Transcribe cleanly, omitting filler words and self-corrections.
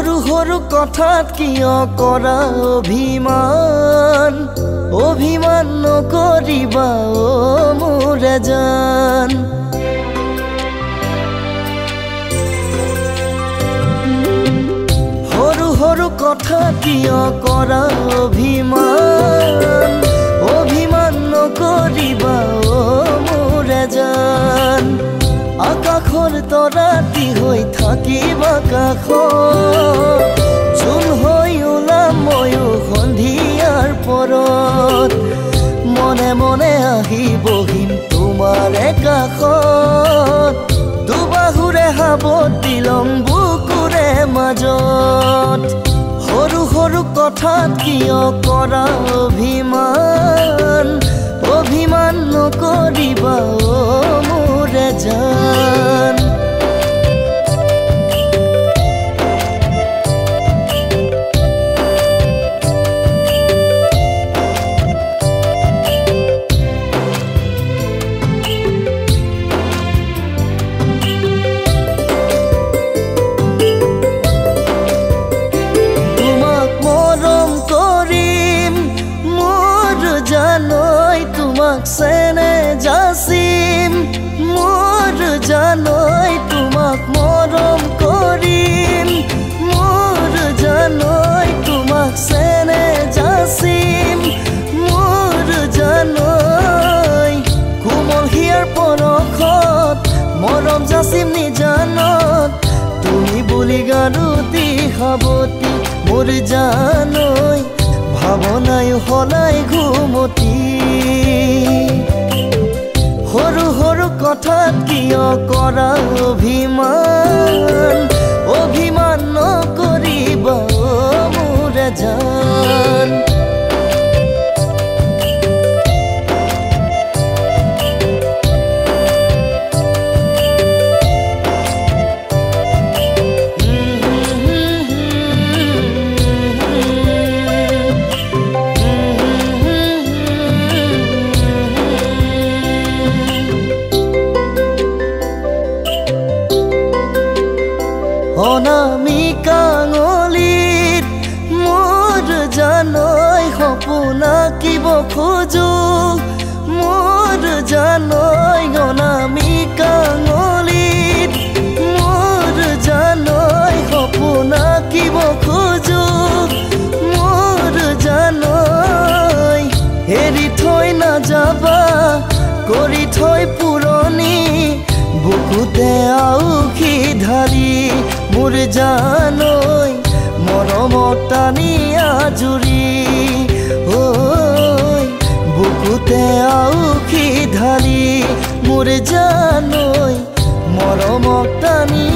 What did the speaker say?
সৰু সৰু কথাত কিয় কৰা অভিমান অভিমান নকৰিবা অ মোৰ জান সৰু সৰু কথাত কিয় কৰা অভিমান অভিমান নকৰিবা অ মোৰ জান আকাশৰ তৰাটি হৈ থাকিবা কাষত জোন হৈ ওলাম ময়ো সন্ধিয়াৰ পৰত মনে মনে আহি বহিম তোমাৰ কাষত দুবাহুৰে সাৱটি ল'ম বুকুৰে মাজত সৰু সৰু কথাত কিয় কৰা অভিমান অভিমান নকৰিবা অ মোৰ জান সেনে যাচিম মোৰ জানৈ তোমাক মৰম কৰিম মোৰ জানৈ তোমাক সেনে যাচিম মোৰ জানৈ কোমল হিয়াৰ পৰশত মৰম যাচিম নিজানত তুমি বুলি গাৰুতি সাৱটি মোৰ জানৈ ভাৱনাই সলাই ঘুমতি সৰু সৰু কথাত কিয় কৰা অভিমান অভিমান নকৰিবা অ মোৰ জান অনামিকা আঙুলিত মোৰ জানৈ সপোন আঁকিব খোজো মোৰ জানৈ অনামিকা আঙুলিত মোৰ জানৈ সপোন আঁকিব খোজো মোৰ জানৈ এৰি থৈ নাযাবা কৰি থৈ পুৰণি বুকুতে আউখি ধাৰি মোৰ জানৈ মৰমত টানি আজুৰি ঐ বুকুতে আউখি ধাৰি মোৰ জানৈ মৰমত টানি